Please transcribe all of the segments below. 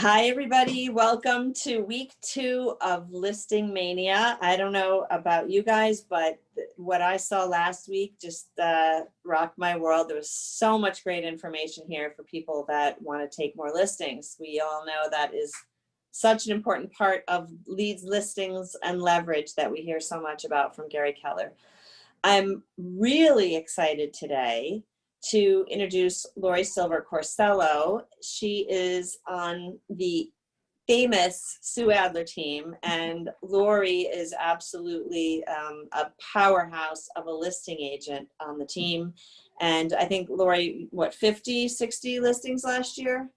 Hi, everybody. Welcome to week 2 of Listing Mania. I don't know about you guys, but what I saw last week just rocked my world. There was so much great information here for people that want to take more listings. We all know that is such an important part of leads, listings, and leverage that we hear so much about from Gary Keller. I'm really excited today to introduce Lori Silver Corsello. She is on the famous Sue Adler team, and Lori is absolutely a powerhouse of a listing agent on the team. And I think Lori, what, 50, 60 listings last year?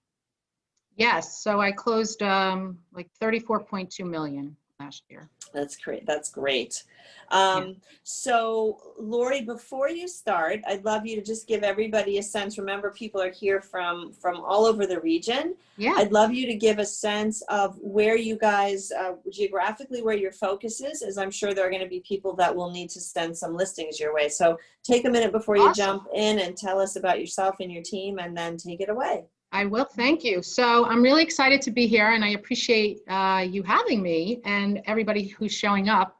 Yes, so I closed like 34.2 million last year. That's great. That's great. Yeah. So Lori, before you start, I'd love you to just give everybody a sense. Remember, people are here from all over the region. Yeah. I'd love you to give a sense of where you guys, geographically, where your focus is, as I'm sure there are going to be people that will need to send some listings your way. So take a minute before you jump in and tell us about yourself and your team, and then take it away. I will, thank you. So I'm really excited to be here, and I appreciate you having me and everybody who's showing up.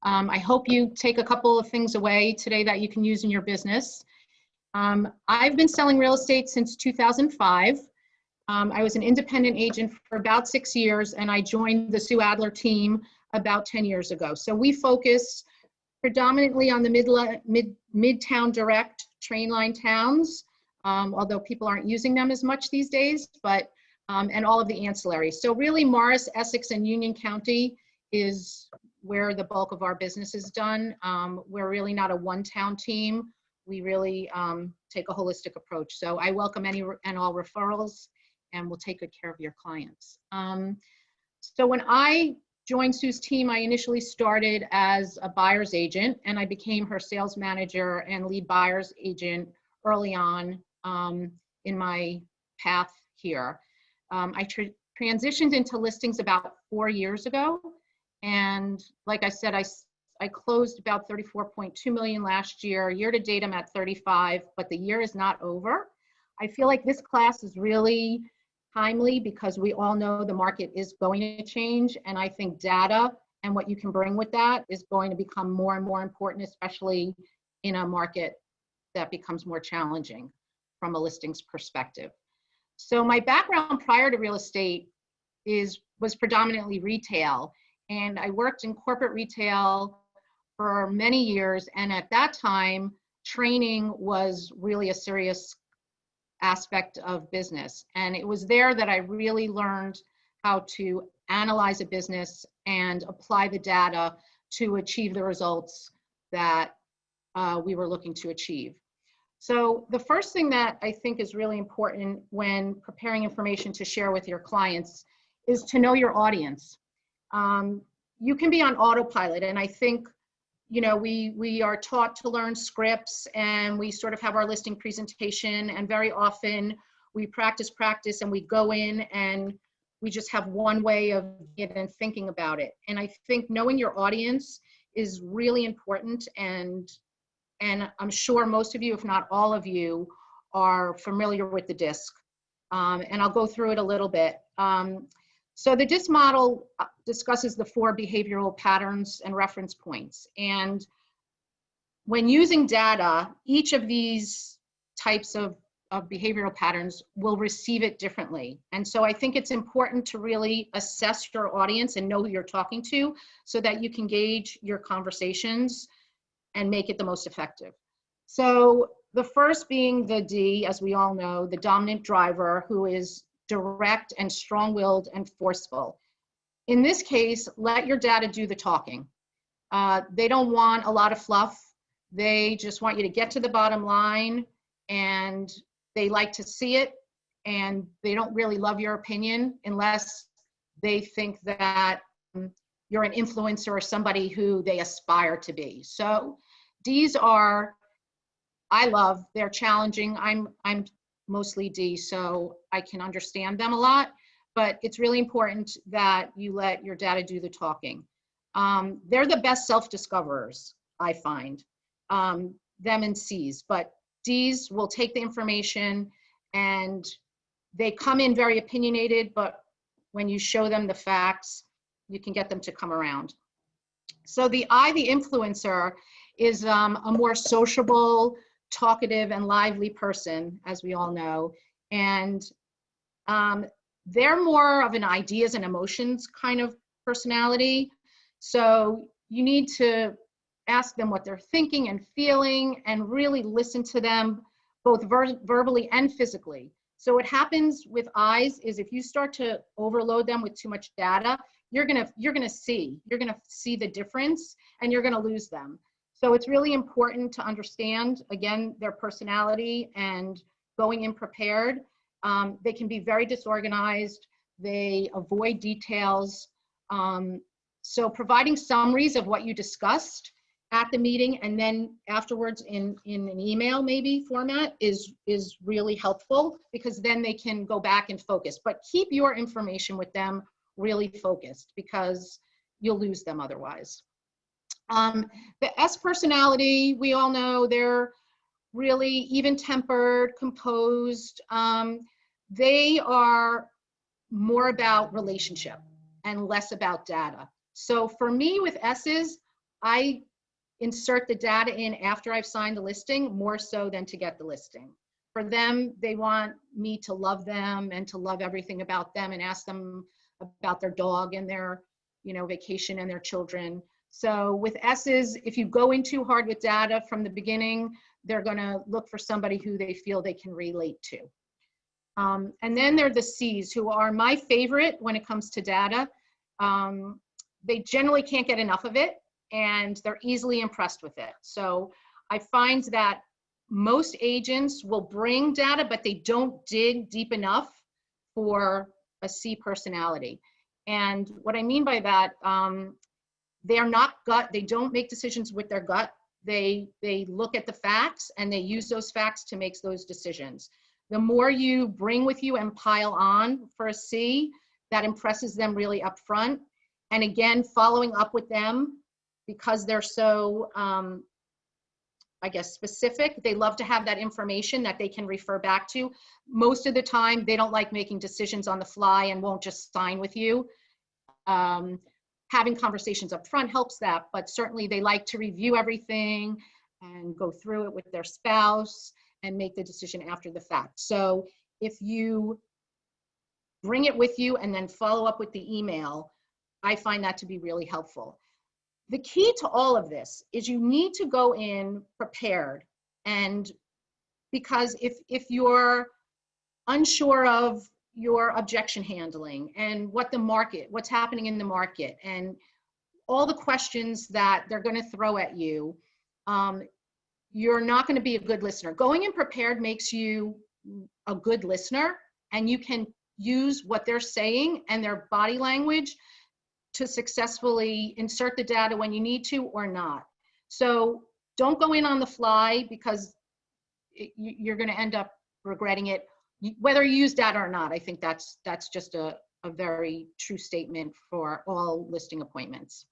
I hope you take a couple of things away today that you can use in your business. I've been selling real estate since 2005. I was an independent agent for about 6 years, and I joined the Sue Adler team about 10 years ago. So we focus predominantly on the Midtown direct train line towns, although people aren't using them as much these days, but and all of the ancillaries. So really Morris, Essex, and Union County is where the bulk of our business is done. We're really not a one-town team. We really take a holistic approach. So I welcome any and all referrals, and we'll take good care of your clients. So when I joined Sue's team, I initially started as a buyer's agent, and I became her sales manager and lead buyer's agent early on in my path here. I transitioned into listings about 4 years ago. And like I said, I closed about 34.2 million last year. Year to date, I'm at 35, but the year is not over. I feel like this class is really timely because we all know the market is going to change. And I think data and what you can bring with that is going to become more and more important, especially in a market that becomes more challenging from a listings perspective. So my background prior to real estate was predominantly retail. And I worked in corporate retail for many years. And at that time, training was really a serious aspect of business. And it was there that I really learned how to analyze a business and apply the data to achieve the results that we were looking to achieve. So the first thing that I think is really important when preparing information to share with your clients is to know your audience. You can be on autopilot, and I think, you know, we are taught to learn scripts, and we sort of have our listing presentation, and very often we practice, and we go in and we just have one way of it and thinking about it. And I think knowing your audience is really important, and I'm sure most of you, if not all of you, are familiar with the DISC. And I'll go through it a little bit. So the DISC model discusses the 4 behavioral patterns and reference points. And when using data, each of these types of behavioral patterns will receive it differently. And so I think it's important to really assess your audience and know who you're talking to so that you can gauge your conversations and make it the most effective. So the first being the D, as we all know, the dominant driver, who is direct and strong-willed and forceful. In this case, let your data do the talking. They don't want a lot of fluff. They just want you to get to the bottom line, and they like to see it, and they don't really love your opinion unless they think that you're an influencer or somebody who they aspire to be. So D's are, they're challenging. I'm mostly D, so I can understand them a lot, but it's really important that you let your data do the talking. They're the best self-discoverers, I find, them and C's, but D's will take the information and they come in very opinionated, but when you show them the facts, you can get them to come around. So the I, the influencer, is a more sociable, talkative, and lively person, as we all know. And they're more of an ideas and emotions kind of personality. So you need to ask them what they're thinking and feeling and really listen to them both verbally and physically. So what happens with eyes is if you start to overload them with too much data, you're gonna see the difference and you're gonna lose them. So it's really important to understand, again, their personality and going in prepared. They can be very disorganized. They avoid details. So providing summaries of what you discussed at the meeting and then afterwards in an email maybe format is really helpful, because then they can go back and focus. But keep your information with them really focused, because you'll lose them otherwise. The S personality, we all know they're really even-tempered, composed. They are more about relationship and less about data. So for me with S's, I insert the data in after I've signed the listing more so than to get the listing. For them, they want me to love them and to love everything about them and ask them about their dog and their, vacation and their children. So with S's, if you go in too hard with data from the beginning, they're gonna look for somebody who they feel they can relate to. And then there are the C's, who are my favorite when it comes to data. They generally can't get enough of it, and they're easily impressed with it. So I find that most agents will bring data, but they don't dig deep enough for a C personality. And what I mean by that, they're not gut, they don't make decisions with their gut. They look at the facts and they use those facts to make those decisions. The more you bring with you and pile on for a C, that impresses them really upfront. And again, following up with them, because they're so, I guess, specific, they love to have that information that they can refer back to. Most of the time, they don't like making decisions on the fly and won't just sign with you. Having conversations up front helps that, but certainly they like to review everything and go through it with their spouse and make the decision after the fact. So if you bring it with you and then follow up with the email, I find that to be really helpful. The key to all of this is you need to go in prepared. And because if you're unsure of your objection handling and what's happening in the market and all the questions that they're going to throw at you, you're not going to be a good listener. Going in prepared makes you a good listener, and you can use what they're saying and their body language to successfully insert the data when you need to or not. So don't go in on the fly, because you're going to end up regretting it, whether you use data or not. I think that's just a very true statement for all listing appointments.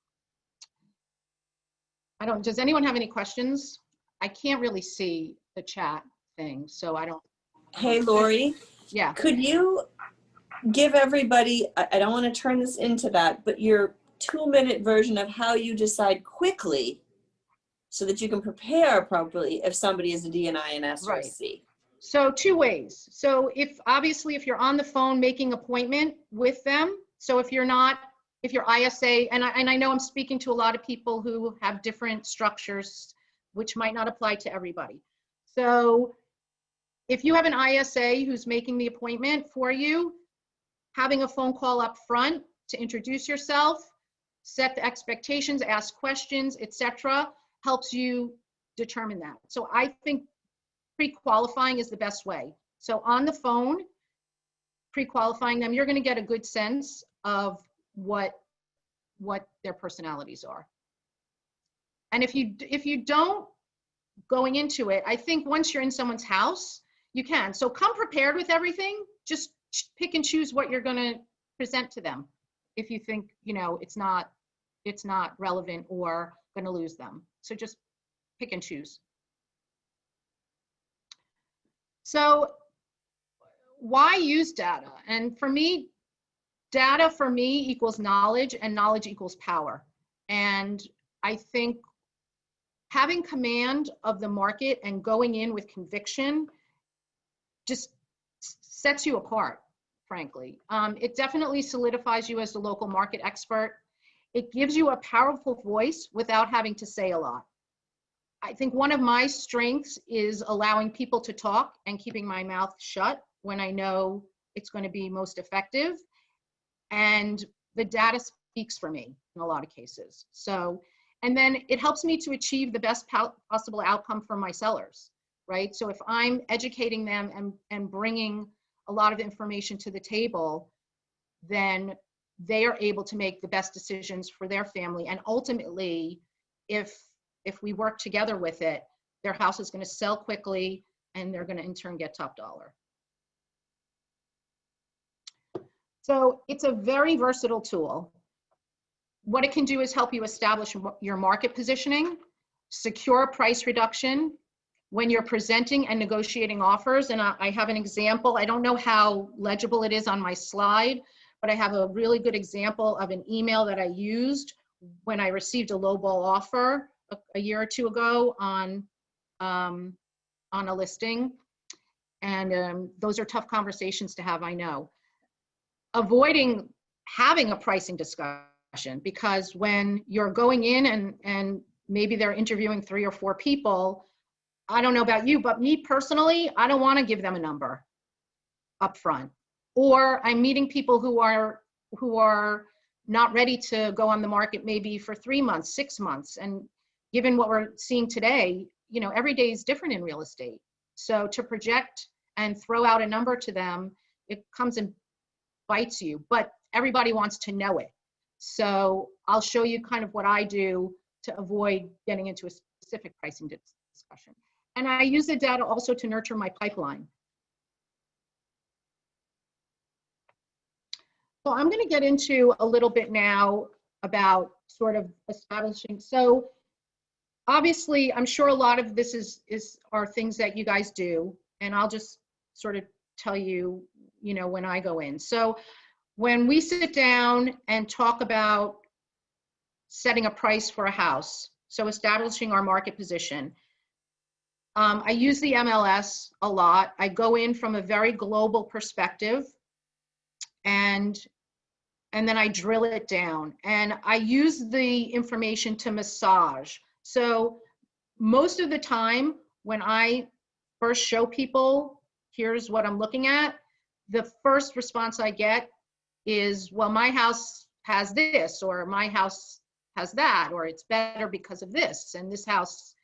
Does anyone have any questions? I can't really see the chat thing, so I don't. Hey, Lori. Yeah. Could you give everybody, I don't want to turn this into that, but your 2-minute version of how you decide quickly so that you can prepare appropriately if somebody is a D, an I, an S, or a C? So 2 ways. So obviously if you're on the phone making appointment with them, so if you're ISA, and I know I'm speaking to a lot of people who have different structures, which might not apply to everybody. So if you have an ISA who's making the appointment for you, having a phone call up front to introduce yourself, set the expectations, ask questions, etc., helps you determine that. So I think pre-qualifying is the best way. So on the phone, pre-qualifying them, you're going to get a good sense of what their personalities are. And if you don't, going into it, I think once you're in someone's house, you can. So come prepared with everything. Just pick and choose what you're going to present to them if you think it's not relevant or going to lose them. So just pick and choose. So why use data? And for me, data for me equals knowledge, and knowledge equals power. And I think having command of the market and going in with conviction just sets you apart, frankly. It definitely solidifies you as the local market expert. It gives you a powerful voice without having to say a lot. I think one of my strengths is allowing people to talk and keeping my mouth shut when I know it's going to be most effective. And the data speaks for me in a lot of cases. So, and then it helps me to achieve the best possible outcome for my sellers, right? So if I'm educating them and bringing a lot of information to the table, then they are able to make the best decisions for their family. And ultimately, if we work together with it, their house is going to sell quickly and they're going to in turn get top dollar. So it's a very versatile tool. What it can do is help you establish your market positioning, secure price reduction when you're presenting and negotiating offers. And I have an example. I don't know how legible it is on my slide, but I have a really good example of an email that I used when I received a lowball offer a year or two ago on a listing. And those are tough conversations to have, I know. Avoiding having a pricing discussion, because when you're going in and maybe they're interviewing 3 or 4 people, I don't know about you, but me personally, I don't want to give them a number up front. Or I'm meeting people who are not ready to go on the market maybe for 3 months, 6 months. And given what we're seeing today, you know, every day is different in real estate. So to project and throw out a number to them, it comes and bites you, but everybody wants to know it. So I'll show you kind of what I do to avoid getting into a specific pricing discussion. And I use the data also to nurture my pipeline. So I'm going to get into a little bit now about sort of establishing. So obviously, I'm sure a lot of this are things that you guys do, and I'll just sort of tell you, you know, when I go in. So when we sit down and talk about setting a price for a house, so establishing our market position, I use the MLS a lot. I go in from a very global perspective, and then I drill it down. And I use the information to massage. So most of the time when I first show people, here's what I'm looking at, the first response I get is, well, my house has this, or my house has that, or it's better because of this, and this house,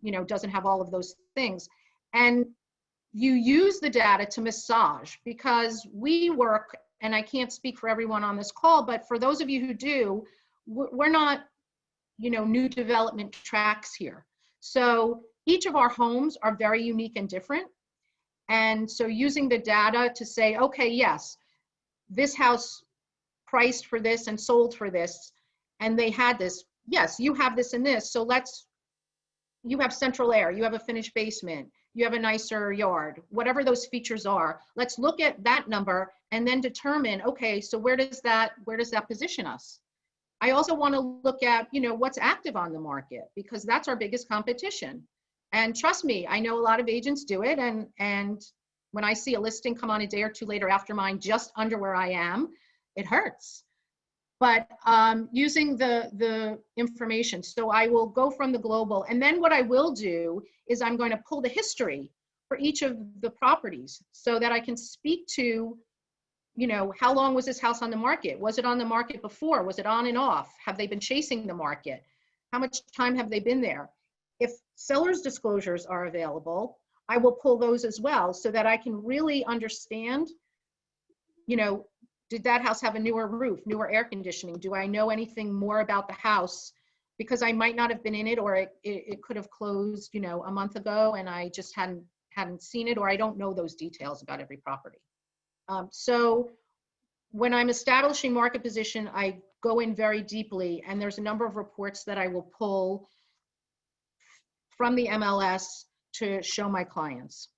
you know, doesn't have all of those things. And you use the data to massage, because we work, and I can't speak for everyone on this call, but for those of you who do, we're not, you know, new development tracks here. So each of our homes are very unique and different. And so using the data to say, okay, yes, this house priced for this and sold for this, and they had this, yes, you have this and this, so you have central air, you have a finished basement, you have a nicer yard, whatever those features are, let's look at that number and then determine, okay, so where does that position us? I also want to look at, you know, what's active on the market, because that's our biggest competition. And trust me, I know a lot of agents do it, and when I see a listing come on a day or two later after mine just under where I am, it hurts. But using the information, so I will go from the global, and then what I will do is I'm going to pull the history for each of the properties so that I can speak to, you know, how long was this house on the market? Was it on the market before? Was it on and off? Have they been chasing the market? How much time have they been there? If sellers' disclosures are available, I will pull those as well so that I can really understand, you know, did that house have a newer roof, newer air conditioning? Do I know anything more about the house? Because I might not have been in it, or it could have closed, you know, a month ago and I just hadn't seen it, or I don't know those details about every property. So when I'm establishing market position, I go in very deeply, and there's a number of reports that I will pull from the MLS to show my clients.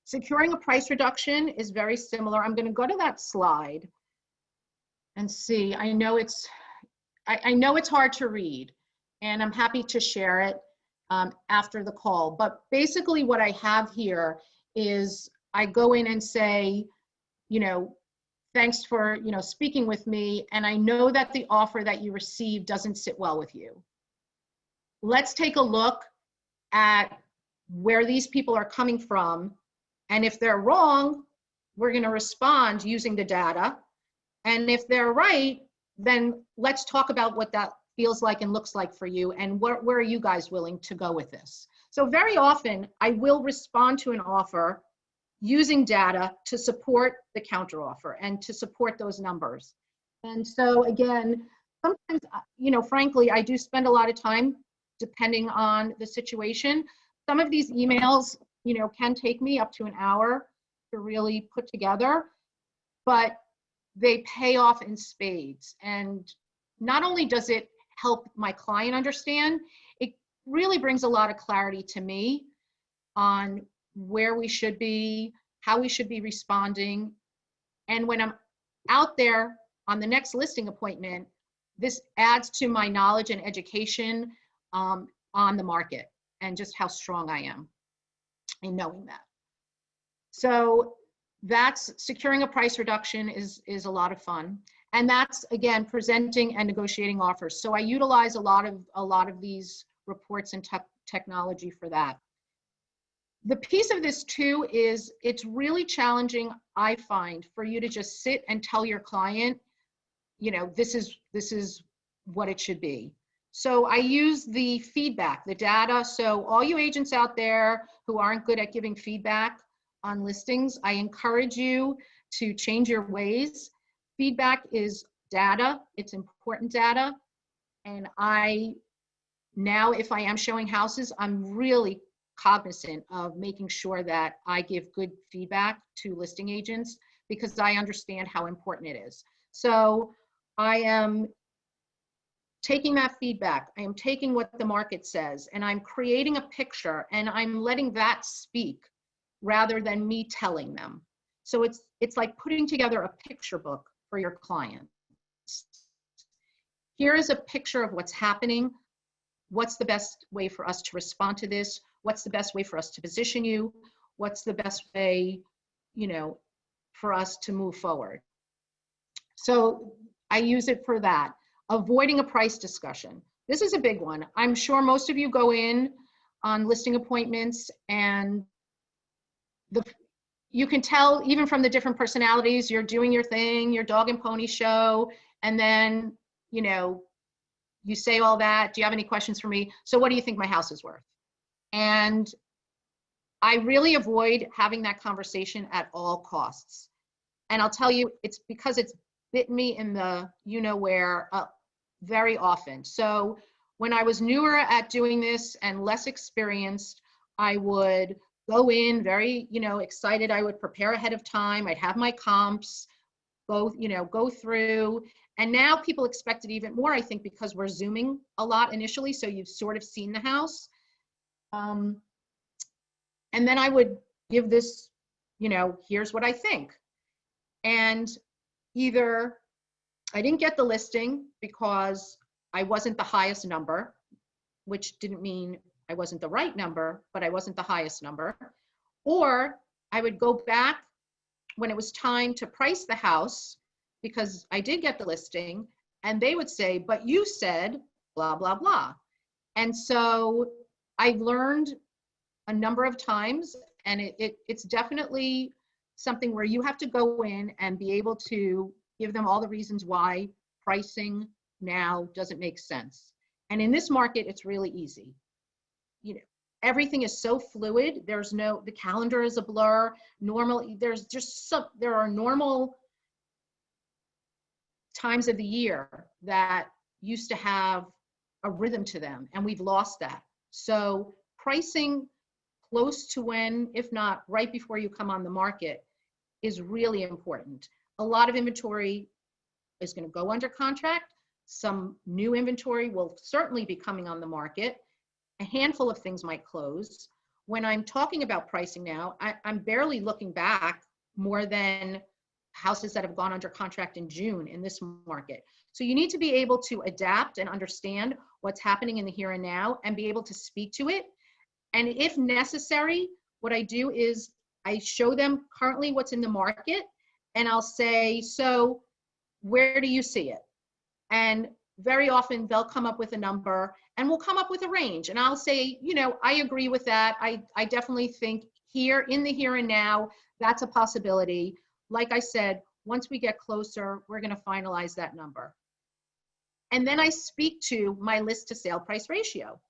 Securing a price reduction is very similar. I'm going to go to that slide. and see. I know it's hard to read, and I'm happy to share it after the call. But basically what I have here is I go in and say, you know, thanks for, you know, speaking with me, and I know that the offer that you received doesn't sit well with you. Let's take a look at where these people are coming from, and if they're wrong, we're going to respond using the data, and if they're right, then let's talk about what that feels like and looks like for you, and where are you guys willing to go with this. So very often I will respond to an offer using data to support the counteroffer and to support those numbers. And so again, sometimes, you know, frankly, I do spend a lot of time depending on the situation. Some of these emails, you know, can take me up to an hour to really put together, but they pay off in spades. And not only does it help my client understand, it really brings a lot of clarity to me on where we should be, how we should be responding. And when I'm out there on the next listing appointment, this adds to my knowledge and education on the market and just how strong I am in knowing that. So that's securing a price reduction is a lot of fun. And that's, again, presenting and negotiating offers. So I utilize a lot of these reports and technology for that. The piece of this too is it's really challenging, I find, for you to just sit and tell your client, you know, this is what it should be. So I use the feedback, the data. So all you agents out there who aren't good at giving feedback on listings, I encourage you to change your ways. Feedback is data, it's important data. And now, if I am showing houses, I'm really cognizant of making sure that I give good feedback to listing agents because I understand how important it is. So I am taking that feedback, I am taking what the market says, and I'm creating a picture, and I'm letting that speak rather than me telling them. So it's like putting together a picture book for your clients. Here is a picture of what's happening. What's the best way for us to respond to this? What's the best way for us to position you? What's the best way, you know, for us to move forward? So I use it for that. Avoiding a price discussion. This is a big one. I'm sure most of you go in on listing appointments and you can tell even from the different personalities, you're doing your thing, your dog and pony show, and then, you know, you say all that. Do you have any questions for me? So what do you think my house is worth? And I really avoid having that conversation at all costs. And I'll tell you, it's because it's bitten me in the you-know-where very often. So when I was newer at doing this and less experienced, I would go in very, you know, excited. I would prepare ahead of time. I'd have my comps, go through. And now people expect it even more, I think, because we're Zooming a lot initially. So you've sort of seen the house. And then I would give this, you know, here's what I think. And either I didn't get the listing because I wasn't the highest number, which didn't mean I wasn't the right number, but I wasn't the highest number. Or I would go back when it was time to price the house because I did get the listing, and they would say, but you said blah, blah, blah. And so I've learned a number of times, and it's definitely something where you have to go in and be able to give them all the reasons why pricing now doesn't make sense. And in this market, it's really easy. You know, everything is so fluid. The calendar is a blur. Normally, there are normal times of the year that used to have a rhythm to them, and we've lost that. So pricing close to when, if not right before you come on the market, is really important. A lot of inventory is going to go under contract. Some new inventory will certainly be coming on the market. A handful of things might close. When I'm talking about pricing now, I'm barely looking back more than houses that have gone under contract in June in this market. So you need to be able to adapt and understand what's happening in the here and now and be able to speak to it. And if necessary, what I do is I show them currently what's in the market, and I'll say, so where do you see it? And very often they'll come up with a number, and we'll come up with a range. And I'll say, you know, I agree with that. I definitely think here in the here and now, that's a possibility. Like I said, once we get closer, we're going to finalize that number. And then I speak to my list to sale price ratio.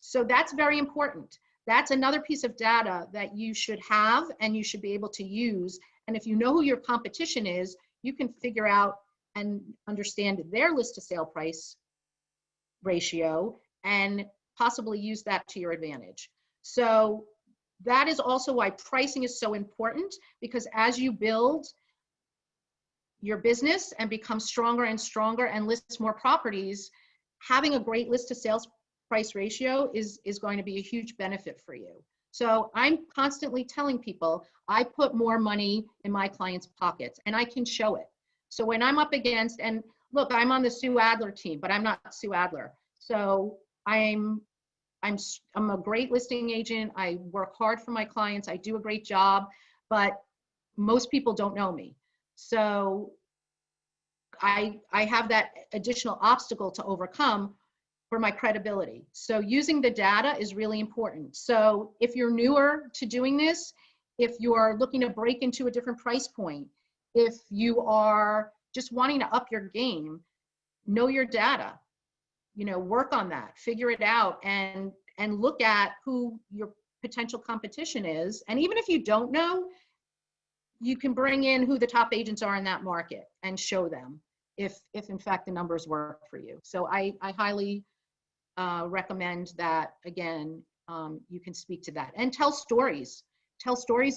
So that's very important. That's another piece of data that you should have and you should be able to use. And if you know who your competition is, you can figure out and understand their list to sale price ratio and possibly use that to your advantage. So that is also why pricing is so important, because as you build your business and become stronger and stronger and list more properties, having a great list to sales price ratio is going to be a huge benefit for you. So I'm constantly telling people, I put more money in my clients' pockets, and I can show it. So when I'm up against, and look, I'm on the Sue Adler team, but I'm not Sue Adler. So I'm a great listing agent. I work hard for my clients. I do a great job, but most people don't know me. So I have that additional obstacle to overcome for my credibility. So using the data is really important. So if you're newer to doing this, if you're looking to break into a different price point, if you are just wanting to up your game, know your data, you know, work on that, figure it out, and look at who your potential competition is. And even if you don't know, you can bring in who the top agents are in that market and show them if in fact the numbers work for you. So I highly recommend that. Again, you can speak to that and tell stories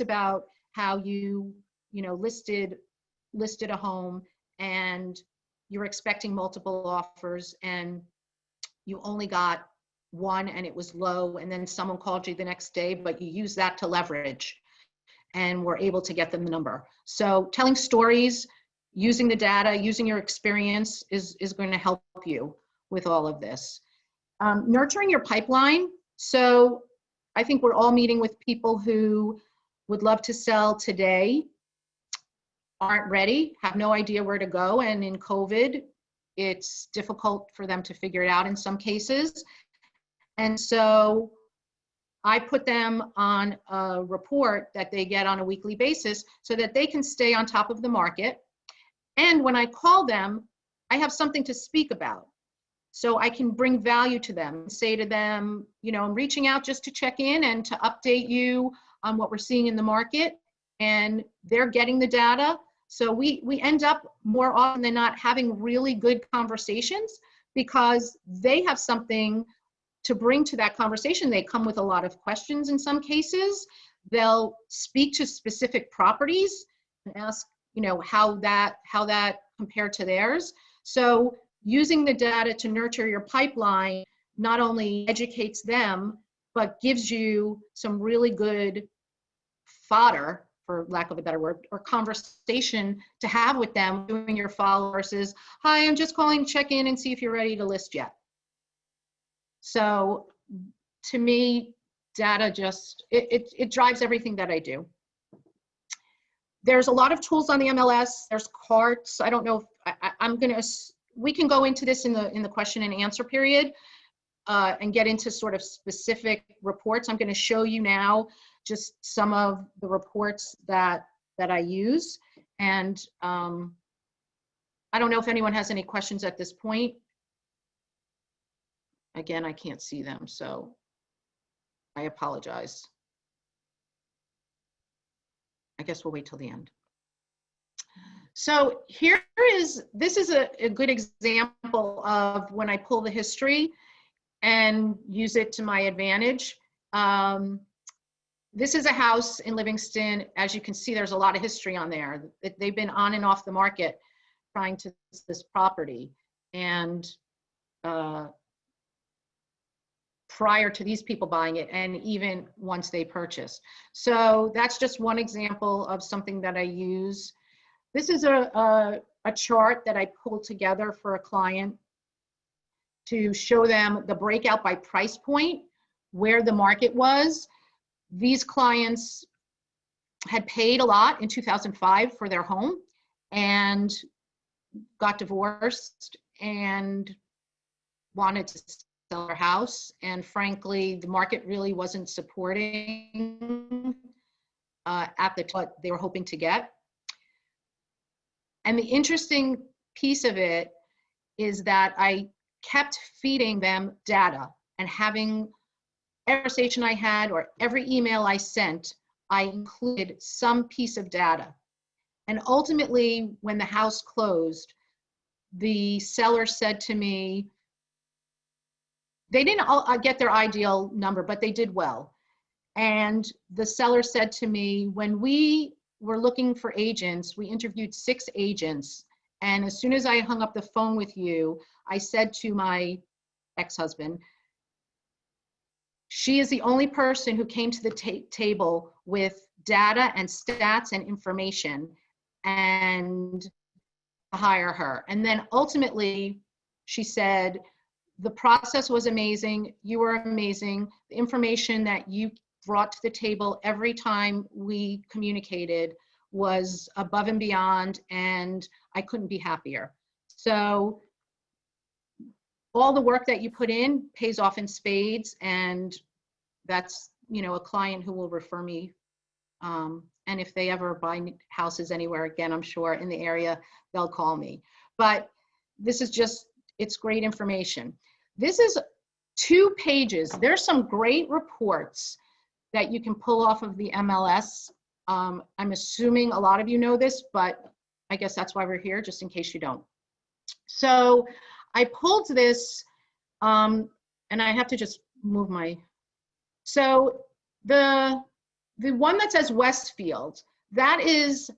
about how you listed a home and you're expecting multiple offers and you only got one and it was low, and then someone called you the next day, but you use that to leverage and were able to get them the number. So telling stories, using the data, using your experience is going to help you with all of this. Nurturing your pipeline. So I think we're all meeting with people who would love to sell today, aren't ready, have no idea where to go. And in COVID, it's difficult for them to figure it out in some cases. And so I put them on a report that they get on a weekly basis so that they can stay on top of the market. And when I call them, I have something to speak about. So I can bring value to them and say to them, you know, I'm reaching out just to check in and to update you on what we're seeing in the market. And they're getting the data. So we end up more often than not having really good conversations because they have something to bring to that conversation. They come with a lot of questions in some cases. They'll speak to specific properties and ask, you know, how that compared to theirs. So using the data to nurture your pipeline not only educates them, but gives you some really good fodder, for lack of a better word, or conversation to have with them doing your follow versus, hi, I'm just calling to check in and see if you're ready to list yet. So to me, data just, it drives everything that I do. There's a lot of tools on the MLS. There's carts. I don't know if we can go into this in the question and answer period and get into sort of specific reports. I'm going to show you now just some of the reports that I use. And I don't know if anyone has any questions at this point. Again, I can't see them, so I apologize. I guess we'll wait till the end. So this is a good example of when I pull the history and use it to my advantage. This is a house in Livingston. As you can see, there's a lot of history on there. They've been on and off the market trying to list this property. And prior to these people buying it, and even once they purchased. So that's just one example of something that I use. This is a chart that I pulled together for a client to show them the breakout by price point, where the market was. These clients had paid a lot in 2005 for their home and got divorced and wanted to sell their house. And frankly, the market really wasn't supporting at what they were hoping to get. And the interesting piece of it is that I kept feeding them data, and having every conversation I had or every email I sent, I included some piece of data. And ultimately, when the house closed, the seller said to me, they didn't get their ideal number, but they did well. And the seller said to me, when we were looking for agents, we interviewed 6 agents. And as soon as I hung up the phone with you, I said to my ex-husband, she is the only person who came to the table with data and stats and information, and hire her. And then ultimately, she said, the process was amazing. You were amazing. The information that you brought to the table every time we communicated was above and beyond, and I couldn't be happier. So all the work that you put in pays off in spades, and that's, you know, a client who will refer me. And if they ever buy houses anywhere again, I'm sure in the area, they'll call me. But this is just, it's great information. This is 2 pages. There's some great reports that you can pull off of the MLS. I'm assuming a lot of you know this, but I guess that's why we're here, just in case you don't. So I pulled this, and I have to just move my, so the one that says Westfield, that is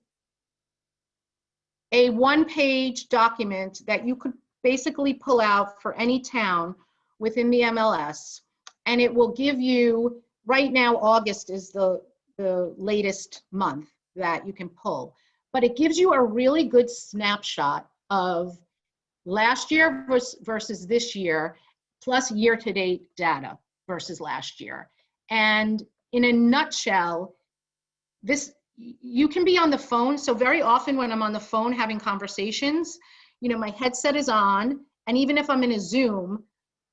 a 1-page document that you could basically pull out for any town within the MLS. And it will give you, right now, August is the latest month that you can pull. But it gives you a really good snapshot of last year versus this year, plus year-to-date data versus last year. And in a nutshell, this, you can be on the phone. So very often when I'm on the phone having conversations, you know, my headset is on, and even if I'm in a Zoom,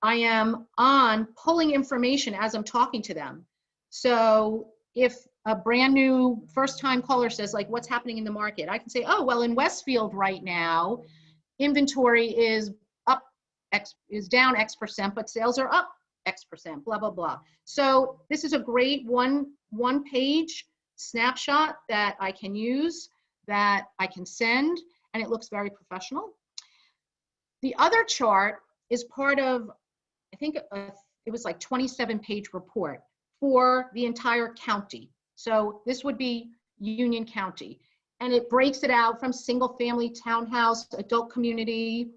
I am on pulling information as I'm talking to them. So if a brand new first-time caller says, like, what's happening in the market, I can say, oh, well, in Westfield right now, inventory is up, is down X%, but sales are up X%, blah, blah, blah. So this is a great one-page snapshot that I can use, that I can send, and it looks very professional. The other chart is part of, I think it was like 27-page report for the entire county. So this would be Union County. And it breaks it out from single family, townhouse, adult community.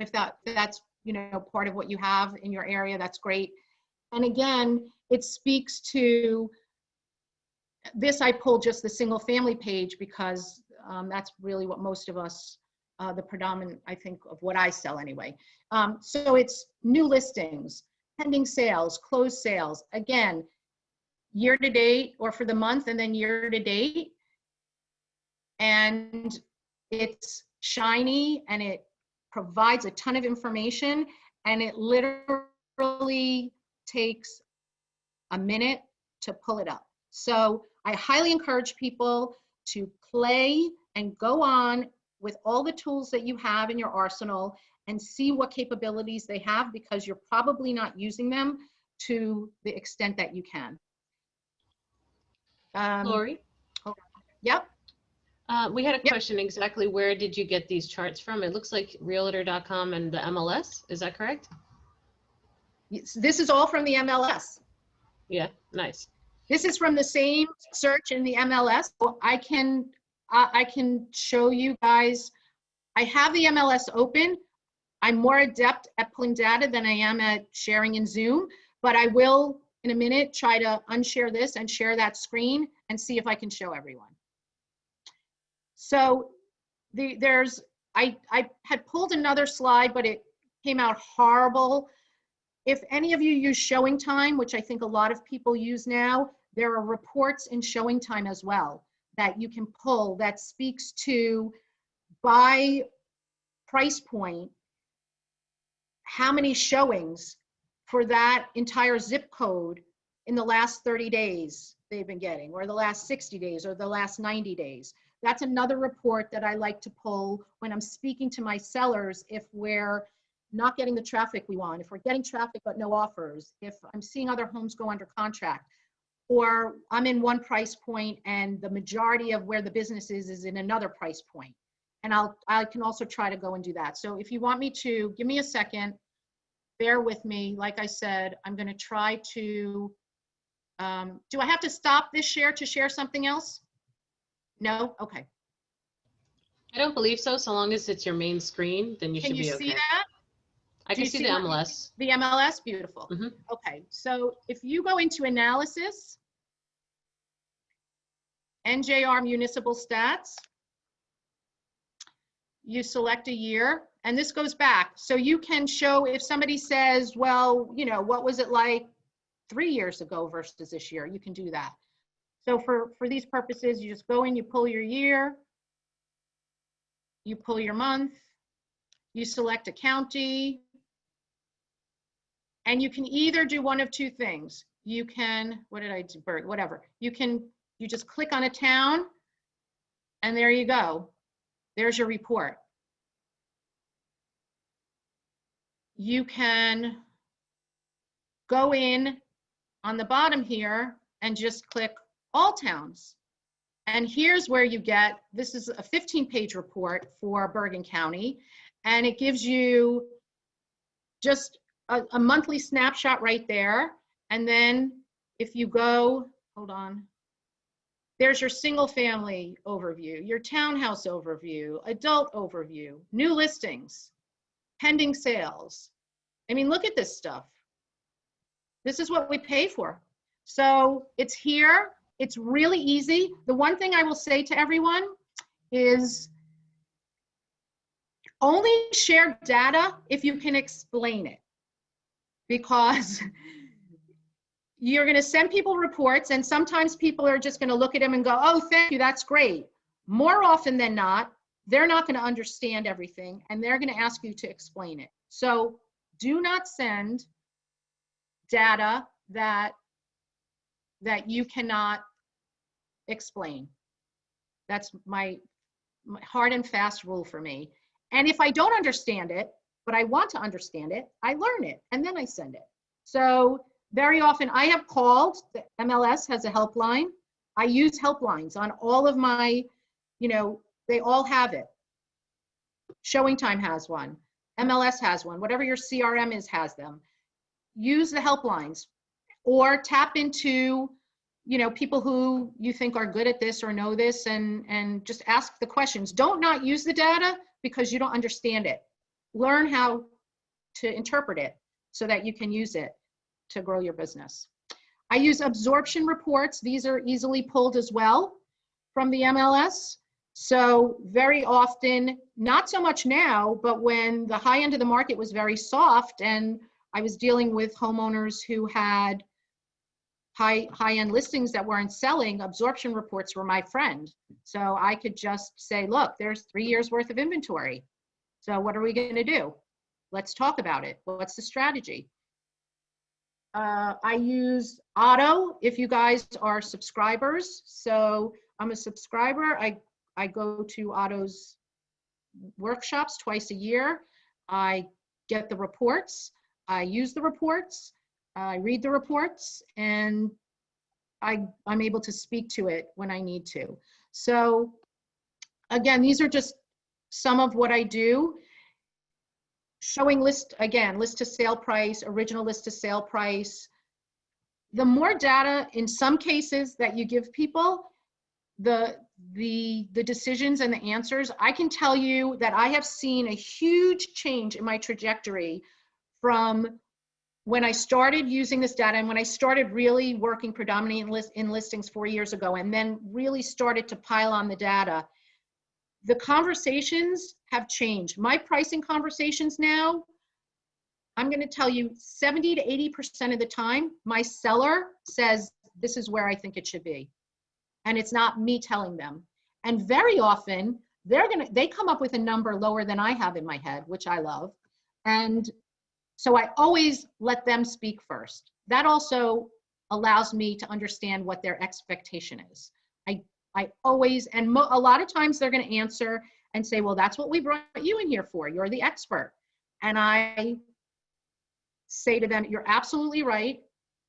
If that's, you know, part of what you have in your area, that's great. And again, it speaks to this. I pulled just the single family page because that's really what most of us, the predominant, I think, of what I sell anyway. So it's new listings, pending sales, closed sales, again, year to date or for the month, and then year to date. And it's shiny, and it provides a ton of information, and it literally takes a minute to pull it up. So I highly encourage people to play and go on with all the tools that you have in your arsenal and see what capabilities they have, because you're probably not using them to the extent that you can. Lori? Yep. We had a question. Exactly where did you get these charts from? It looks like realtor.com and the MLS. Is that correct? This is all from the MLS. Yeah, nice. This is from the same search in the MLS. I can show you guys. I have the MLS open. I'm more adept at pulling data than I am at sharing in Zoom, but I will in a minute try to unshare this and share that screen and see if I can show everyone. So I had pulled another slide, but it came out horrible. If any of you use Showing Time, which I think a lot of people use now, there are reports in Showing Time as well that you can pull that speaks to, by price point, how many showings for that entire zip code in the last 30 days they've been getting, or the last 60 days, or the last 90 days. That's another report that I like to pull when I'm speaking to my sellers if we're not getting the traffic we want, if we're getting traffic but no offers, if I'm seeing other homes go under contract, or I'm in one price point and the majority of where the business is in another price point. And I can also try to go and do that. So if you want me to, give me a second, bear with me. Like I said, I'm going to try to, do I have to stop this share to share something else? No? Okay. I don't believe so. So long as it's your main screen, then you Can should you be see okay. that? I Do can you see see the what- MLS. The MLS, beautiful. Mhm. Okay, so if you go into analysis, NJR municipal stats, you select a year, and this goes back. So you can show if somebody says, well, you know, what was it like 3 years ago versus this year? You can do that. So for these purposes, you just go in, you pull your year, you pull your month, you select a county, and you can either do one of two things. You can, what did I do, Berg, whatever. You just click on a town, and there you go. There's your report. You can go in on the bottom here and just click all towns. And here's where you get, this is a 15-page report for Bergen County, and it gives you just a monthly snapshot right there. And then if you go, hold on, there's your single family overview, your townhouse overview, adult overview, new listings, pending sales. I mean, look at this stuff. This is what we pay for. So it's here. It's really easy. The one thing I will say to everyone is only share data if you can explain it, because you're going to send people reports and sometimes people are just going to look at them and go, oh, thank you, that's great. More often than not, they're not going to understand everything and they're going to ask you to explain it. So do not send data that you cannot explain. That's my hard and fast rule for me. And if I don't understand it, but I want to understand it, I learn it and then I send it. So very often I have called, the MLS has a helpline. I use helplines on all of my, you know, they all have it. Showing Time has one, MLS has one, whatever your CRM is has them. Use the helplines or tap into, you know, people who you think are good at this or know this and just ask the questions. Don't not use the data because you don't understand it. Learn how to interpret it so that you can use it to grow your business. I use absorption reports. These are easily pulled as well from the MLS. So very often, not so much now, but when the high end of the market was very soft and I was dealing with homeowners who had high-end listings that weren't selling, absorption reports were my friend. So I could just say, look, there's 3 years worth of inventory. So what are we going to do? Let's talk about it. What's the strategy? I use Otto if you guys are subscribers. So I'm a subscriber. I go to Otto's workshops twice a year. I get the reports. I use the reports. I read the reports, and I'm able to speak to it when I need to. So again, these are just some of what I do. Showing list, again, list to sale price, original list to sale price. The more data in some cases that you give people, the decisions and the answers, I can tell you that I have seen a huge change in my trajectory from when I started using this data and when I started really working predominantly in listings 4 years ago and then really started to pile on the data. the conversations have changed. My pricing conversations now, I'm going to tell you 70 to 80% of the time, my seller says, this is where I think it should be. And it's not me telling them. And very often they come up with a number lower than I have in my head, which I love. And so I always let them speak first. That also allows me to understand what their expectation is. I always, and a lot of times they're going to answer and say, well, that's what we brought you in here for. You're the expert. And I say to them, you're absolutely right.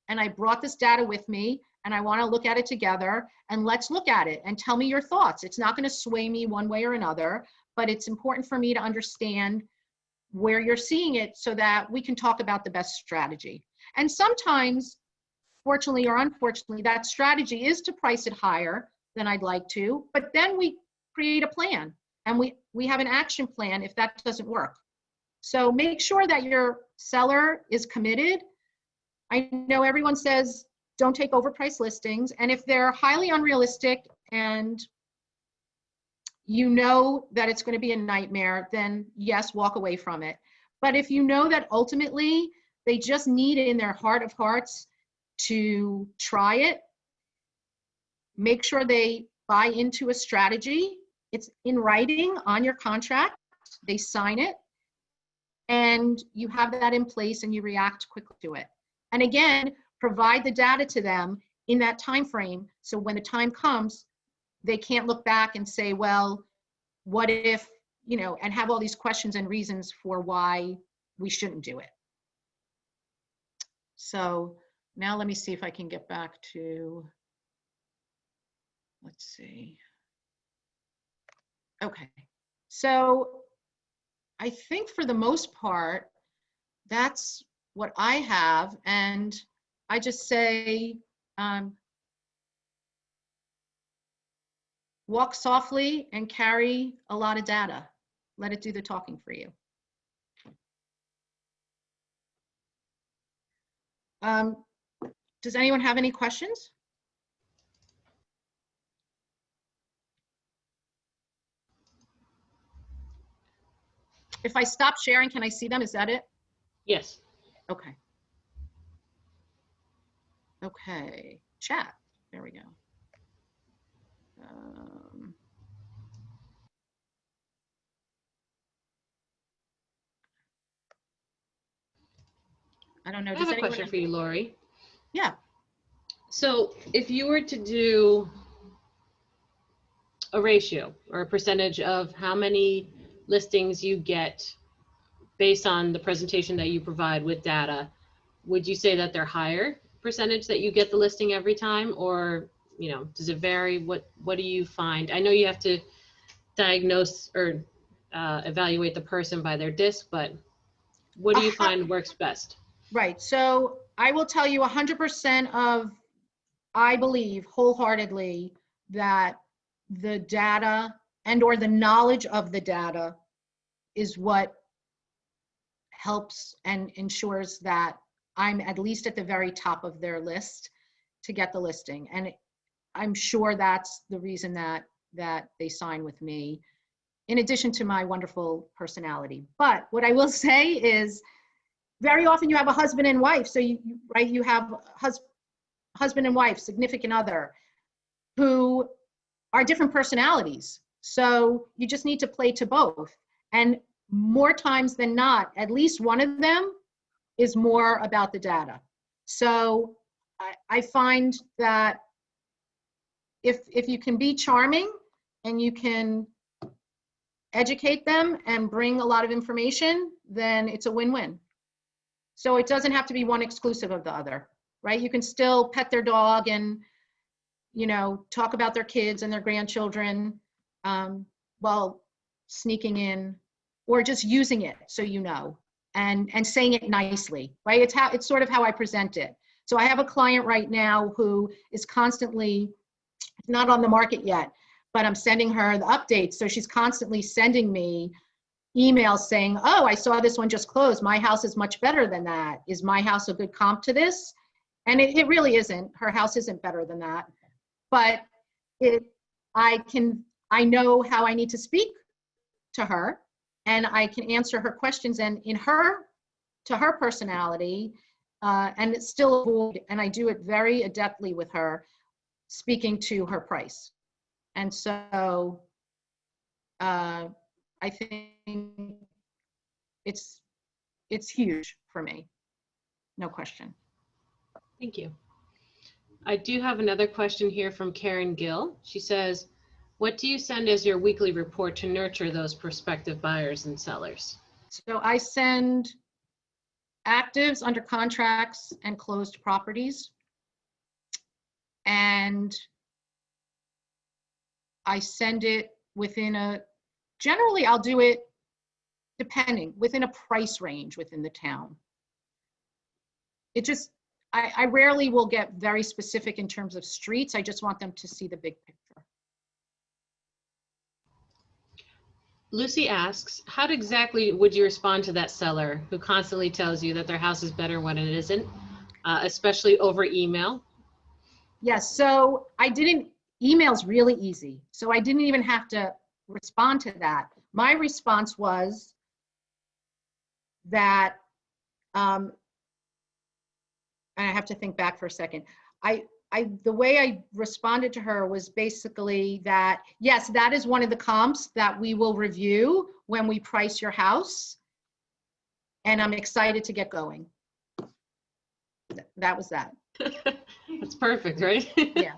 And I brought this data with me and I want to look at it together, and let's look at it and tell me your thoughts. It's not going to sway me one way or another, but it's important for me to understand where you're seeing it so that we can talk about the best strategy. And sometimes, fortunately or unfortunately, that strategy is to price it higher than I'd like to, but then we create a plan and we have an action plan if that doesn't work. So make sure that your seller is committed. I know everyone says don't take overpriced listings, and if they're highly unrealistic and you know that it's going to be a nightmare, then yes, walk away from it. But if you know that ultimately they just need it in their heart of hearts to try it, make sure they buy into a strategy. It's in writing on your contract. They sign it, and you have that in place and you react quickly to it. And again, provide the data to them in that time frame, so when the time comes, they can't look back and say, well, what if, you know, and have all these questions and reasons for why we shouldn't do it. So now let me see if I can get back to, let's see. Okay, so I think for the most part, that's what I have. And I just say, walk softly and carry a lot of data. Let it do the talking for you. Does anyone have any questions? If I stop sharing, can I see them? Is that it? Yes. Okay. Okay, chat, there we go. I don't know. I Does have a anyone question for you, Lori. Yeah. So if you were to do a ratio or a percentage of how many listings you get based on the presentation that you provide with data, would you say that they're higher percentage that you get the listing every time, or, you know, does it vary? What do you find? I know you have to diagnose or evaluate the person by their disc, but what do you find works best? Right, so I will tell you 100% of, I believe wholeheartedly that the data and or the knowledge of the data is what helps and ensures that I'm at least at the very top of their list to get the listing. And I'm sure that's the reason that they sign with me, in addition to my wonderful personality. But what I will say is, very often you have a husband and wife. So you have husband and wife, significant other, who are different personalities. So you just need to play to both. And more times than not, at least one of them is more about the data. So I find that if you can be charming and you can educate them and bring a lot of information, then it's a win-win. So it doesn't have to be one exclusive of the other, right? You can still pet their dog and, you know, talk about their kids and their grandchildren while sneaking in, or just using it so you know, and saying it nicely, right? It's sort of how I present it. So I have a client right now who is constantly, not on the market yet, but I'm sending her the updates. So she's constantly sending me emails saying, oh, I saw this one just closed. My house is much better than that. Is my house a good comp to this? And it really isn't. Her house isn't better than that. But I can I know how I need to speak to her, and I can answer her questions and to her personality, and it's still avoid, and I do it very adeptly with her, speaking to her price. And so I think it's huge for me, no question. Thank you. I do have another question here from Karen Gill. She says, what do you send as your weekly report to nurture those prospective buyers and sellers? So I send actives, under contracts, and closed properties. And I send it generally I'll do it within a price range within the town. I rarely will get very specific in terms of streets. I just want them to see the big picture. Lucy asks, how exactly would you respond to that seller who constantly tells you that their house is better when it isn't, especially over email? Yes, so email's really easy. So I didn't even have to respond to that. My response was that, and I have to think back for a second. The way I responded to her was basically that, yes, that is one of the comps that we will review when we price your house. And I'm excited to get going. That was that. That's perfect, right? Yeah.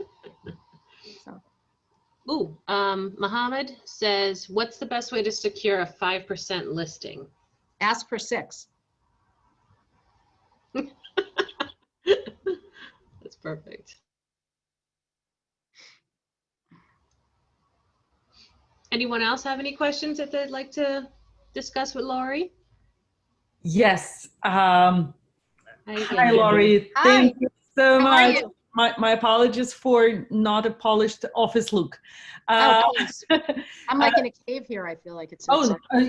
So. Ooh, Mohammed says, what's the best way to secure a 5% listing? Ask for 6. That's perfect. Anyone else have any questions that they'd like to discuss with Laurie? Yes. Hi, Laurie. Hi. Thank you so How are much. you? My apologies for not a polished office look. Please. I'm like in a cave here. I feel like it's.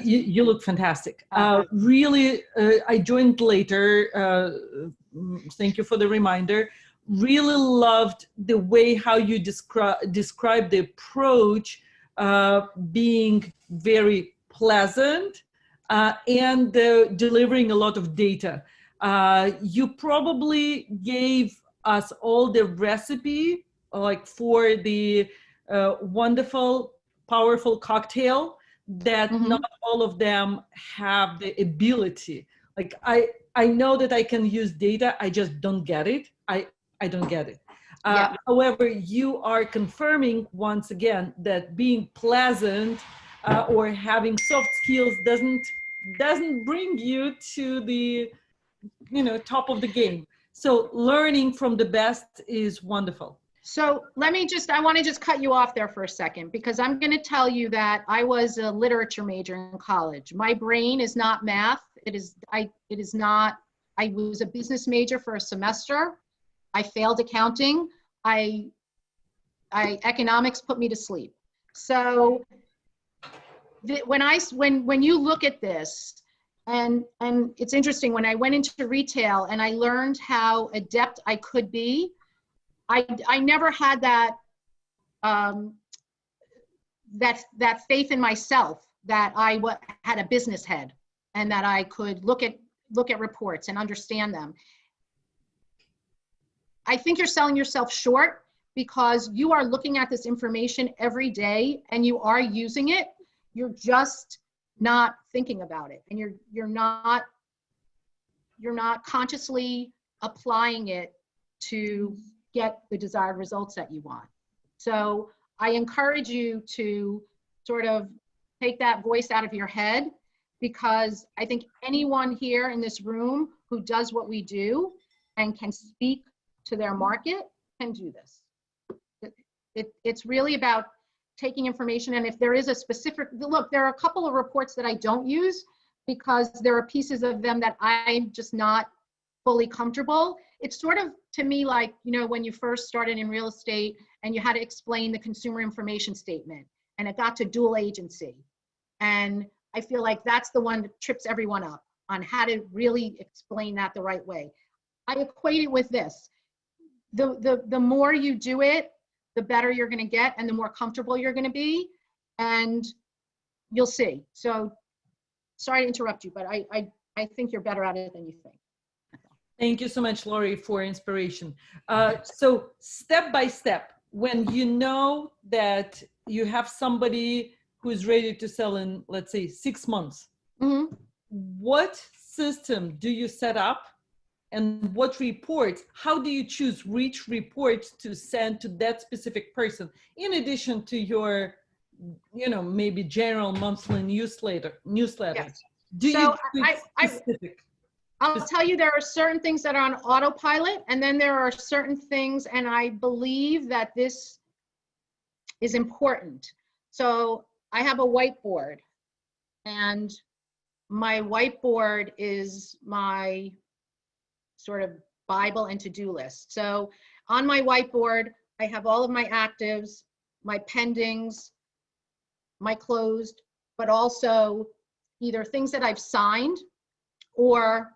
You look fantastic. Okay. Really, I joined later. Thank you for the reminder. Really loved the way how you describe the approach, being very pleasant and delivering a lot of data. You probably gave us all the recipe, like for the wonderful, powerful cocktail that not all of them have the ability. Like I know that I can use data, I just don't get it. I don't get it. Yeah. However, you are confirming once again that being pleasant or having soft skills doesn't bring you to the top of the game. So learning from the best is wonderful. So I want to just cut you off there for a second, because I'm going to tell you that I was a literature major in college. My brain is not math. It is not. I was a business major for a semester. I failed accounting. Economics put me to sleep. So when you look at this, and it's interesting, when I went into retail and I learned how adept I could be, I never had that faith in myself that I had a business head and that I could look at reports and understand them. I think you're selling yourself short, because you are looking at this information every day and you are using it. You're just not thinking about it, and you're not consciously applying it to get the desired results that you want. So I encourage you to sort of take that voice out of your head, because I think anyone here in this room who does what we do and can speak to their market can do this. It's really about taking information, and if there is a specific, look, there are a couple of reports that I don't use because there are pieces of them that I'm just not fully comfortable. It's sort of, to me, like, when you first started in real estate and you had to explain the consumer information statement and it got to dual agency. And I feel like that's the one that trips everyone up on how to really explain that the right way. I equate it with this. The more you do it, the better you're going to get and the more comfortable you're going to be. and you'll see. So sorry to interrupt you, but I think you're better at it than you think. Thank you so much, Lori, for inspiration. So step by step, when you know that you have somebody who's ready to sell in, let's say, 6 months, Mm-hmm. what system do you set up and what reports, how do you choose which reports to send to that specific person, in addition to your, maybe general monthly newsletter? Yes. Do So you do it I specific? I'll tell you, there are certain things that are on autopilot, and then there are certain things, and I believe that this is important. So I have a whiteboard, and my whiteboard is my sort of Bible and to-do list. So on my whiteboard, I have all of my actives, my pendings, my closed, but also either things that I've signed or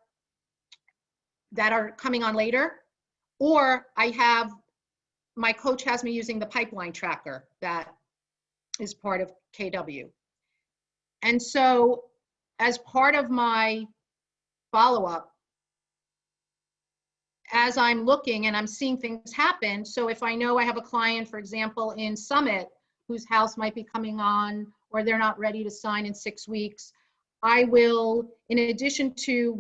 that are coming on later, or my coach has me using the pipeline tracker that is part of KW. And so as part of my follow-up, as I'm looking and I'm seeing things happen, so if I know I have a client, for example, in Summit, whose house might be coming on, or they're not ready to sign in 6 weeks, I will, in addition to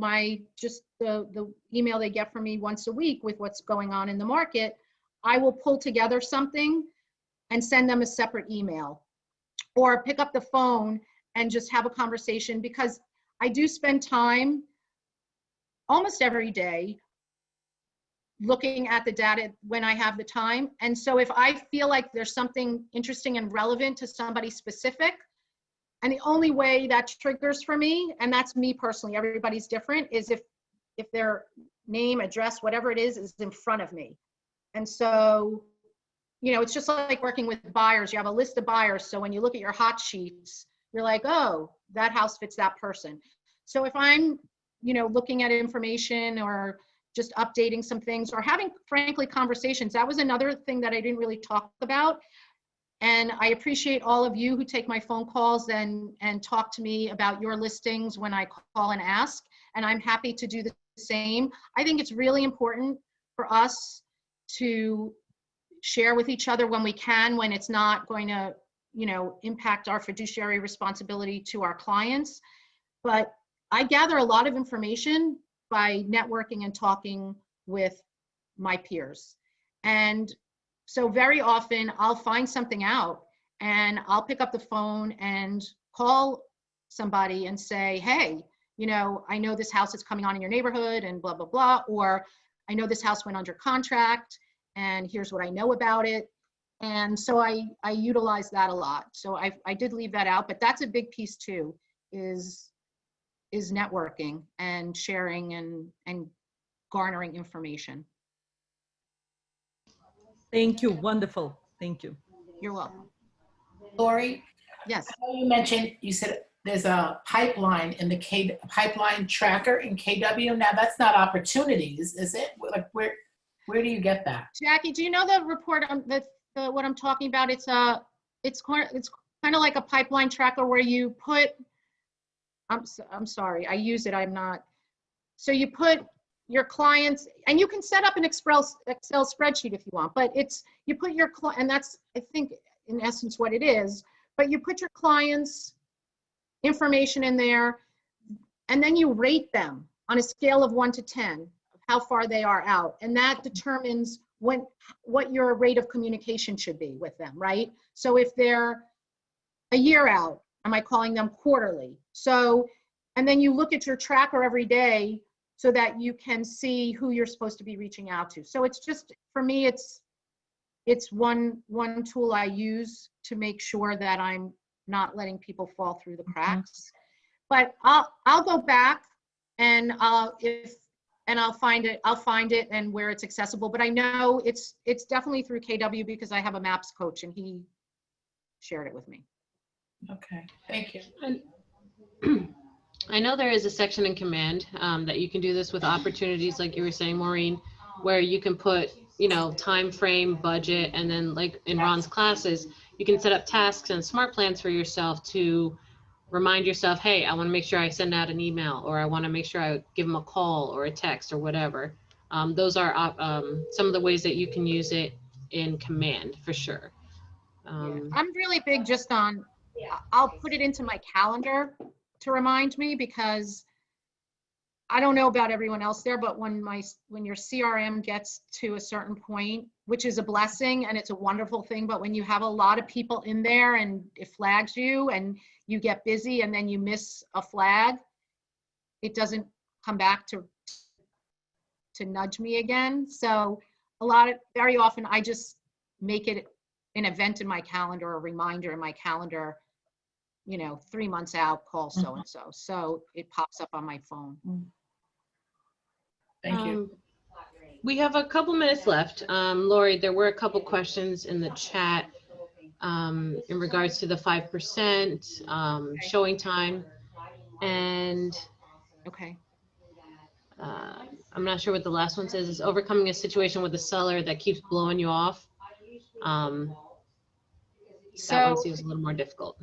just the email they get from me once a week with what's going on in the market, I will pull together something and send them a separate email, or pick up the phone and just have a conversation, because I do spend time almost every day looking at the data when I have the time. And so if I feel like there's something interesting and relevant to somebody specific, and the only way that triggers for me, and that's me personally, everybody's different, is if their name, address, whatever it is in front of me. And so, it's just like working with buyers. You have a list of buyers. So when you look at your hot sheets, you're like, oh, that house fits that person. So if I'm, looking at information or just updating some things or having, frankly, conversations, that was another thing that I didn't really talk about. And I appreciate all of you who take my phone calls and talk to me about your listings when I call and ask. And I'm happy to do the same. I think it's really important for us to share with each other when we can, when it's not going to, impact our fiduciary responsibility to our clients. But I gather a lot of information by networking and talking with my peers. And so very often I'll find something out and I'll pick up the phone and call somebody and say, hey, I know this house is coming on in your neighborhood and blah, blah, blah. Or I know this house went under contract and here's what I know about it. And so I utilize that a lot. So I did leave that out, but that's a big piece too, is networking and sharing and garnering information. Thank you. Wonderful. Thank you. You're welcome. Lori, Yes. you said there's a pipeline in the pipeline tracker in KW. Now that's not opportunities, is it? Like where do you get that? Jackie, do you know the report what I'm talking about? It's kind of like a pipeline tracker where you put, I'm sorry, I use it, I'm not. So you put your clients, and you can set up an Excel spreadsheet if you want, but you put your client, and that's, I think, in essence what it is, but you put your clients' information in there, and then you rate them on a scale of 1 to 10, how far they are out. And that determines what your rate of communication should be with them, right? So if they're a year out, am I calling them quarterly? So, and then you look at your tracker every day so that you can see who you're supposed to be reaching out to. So it's just, for me, it's one tool I use to make sure that I'm not letting people fall through the cracks. But I'll go back and I'll find it and where it's accessible. But I know it's definitely through KW because I have a MAPS coach and he shared it with me. Okay, thank you. And I know there is a section in Command that you can do this with opportunities, like you were saying, Maureen, where you can put, time frame, budget, and then like in Ron's classes, you can set up tasks and smart plans for yourself to remind yourself, hey, I want to make sure I send out an email, or I want to make sure I give them a call or a text or whatever. Those are some of the ways that you can use it in command for sure. I'm really big just on, I'll put it into my calendar to remind me, because I don't know about everyone else there, but when your CRM gets to a certain point, which is a blessing and it's a wonderful thing, but when you have a lot of people in there and it flags you and you get busy and then you miss a flag, it doesn't come back to nudge me again. So very often I just make it an event in my calendar, a reminder in my calendar, 3 months out, call so-and-so. So it pops up on my phone. Thank you. We have a couple minutes left. Lori, there were a couple questions in the chat in regards to the 5% showing time. And Okay. I'm not sure what the last one says. Is overcoming a situation with a seller that keeps blowing you off. That one seems a little more difficult.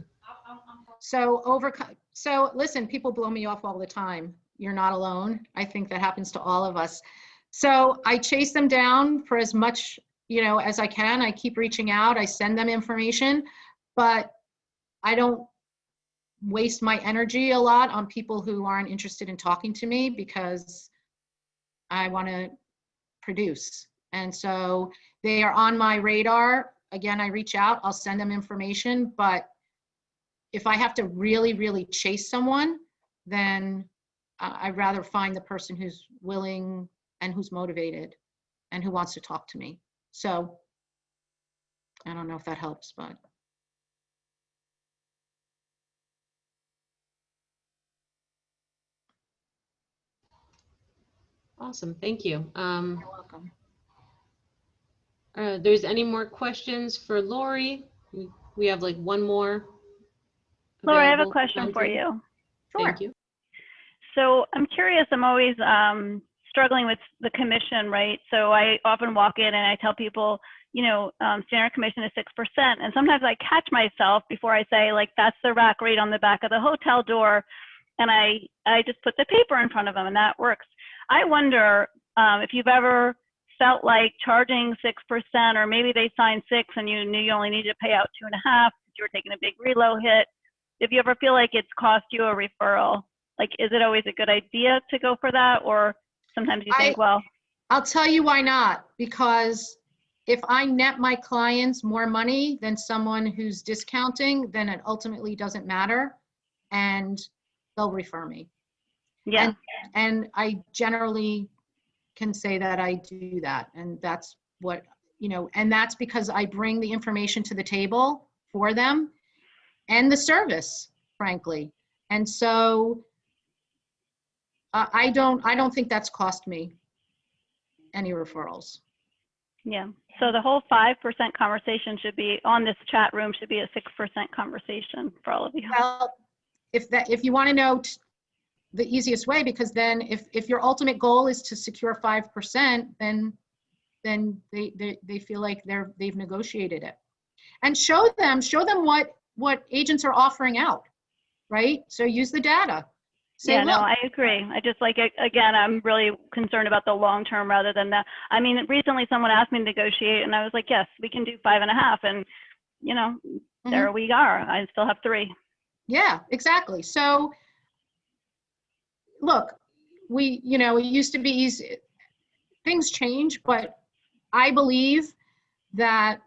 So listen, people blow me off all the time. You're not alone. I think that happens to all of us. So I chase them down for as much, as I can. I keep reaching out. I send them information, but I don't waste my energy a lot on people who aren't interested in talking to me, because I want to produce. And so they are on my radar. Again, I reach out, I'll send them information, but if I have to really, really chase someone, then I'd rather find the person who's willing and who's motivated and who wants to talk to me. So I don't know if that helps, but. Awesome, thank you. You're welcome. There's any more questions for Lori? We have like one more. Laura, I have a question for you. Sure. Thank you. So I'm curious, I'm always struggling with the commission, right? So I often walk in and I tell people, standard commission is 6%. And sometimes I catch myself before I say, like, that's the rack rate on the back of the hotel door. And I just put the paper in front of them and that works. I wonder if you've ever felt like charging 6%, or maybe they signed 6 and you knew you only needed to pay out 2.5 because you were taking a big reload hit. If you ever feel like it's cost you a referral, like, is it always a good idea to go for that? Or sometimes you think, well. I'll tell you why not. Because if I net my clients more money than someone who's discounting, then it ultimately doesn't matter and they'll refer me. Yeah. And I generally can say that I do that. And that's what, and that's because I bring the information to the table for them and the service, frankly. And so I don't think that's cost me any referrals. Yeah. So the whole 5% conversation should be on this chat room, should be a 6% conversation for all of you. Well, if you want to know the easiest way, because then if your ultimate goal is to secure 5%, then they feel like they've negotiated it. And show them what agents are offering out, right? So use the data. Say, yeah, no, look, I agree. I just again, I'm really concerned about the long term rather than that. I mean, recently someone asked me to negotiate and I was like, yes, we can do 5.5. And, there we are. I still have 3. Yeah, exactly. So look, it used to be easy. Things change, but I believe that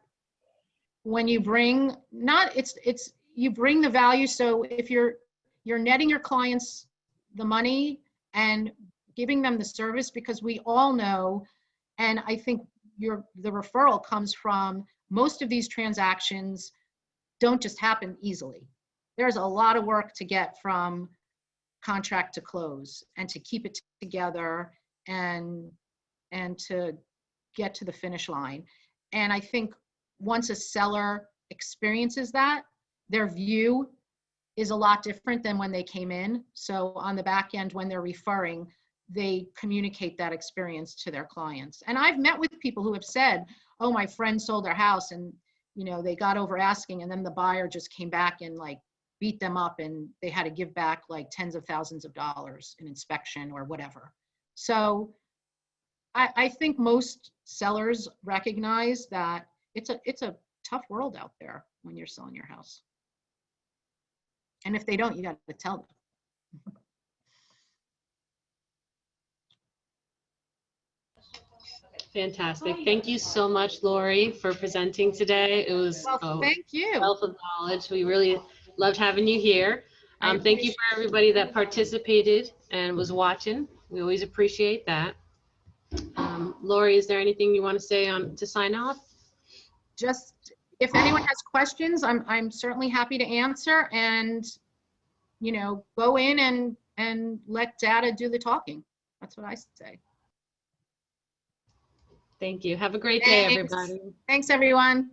when you bring, you bring the value. So if you're netting your clients the money and giving them the service, because we all know, and I think the referral comes from most of these transactions don't just happen easily. There's a lot of work to get from contract to close and to keep it together and to get to the finish line. And I think once a seller experiences that, their view is a lot different than when they came in. So on the back end, when they're referring, they communicate that experience to their clients. And I've met with people who have said, oh, my friend sold their house and they got over asking, and then the buyer just came back and like beat them up, and they had to give back like tens of thousands of dollars in inspection or whatever. So I think most sellers recognize that it's a tough world out there when you're selling your house. And if they don't, you got to tell them. Fantastic. Thank you so much, Lori, for presenting today. It was Well, thank you. a wealth of knowledge. We really loved having you here. Thank you for everybody that participated and was watching. We always appreciate that. Lori, is there anything you want to say to sign off? Just if anyone has questions, I'm certainly happy to answer, and go in and let data do the talking. That's what I say. Thank you. Have a great day, Thanks. everybody. Thanks, everyone.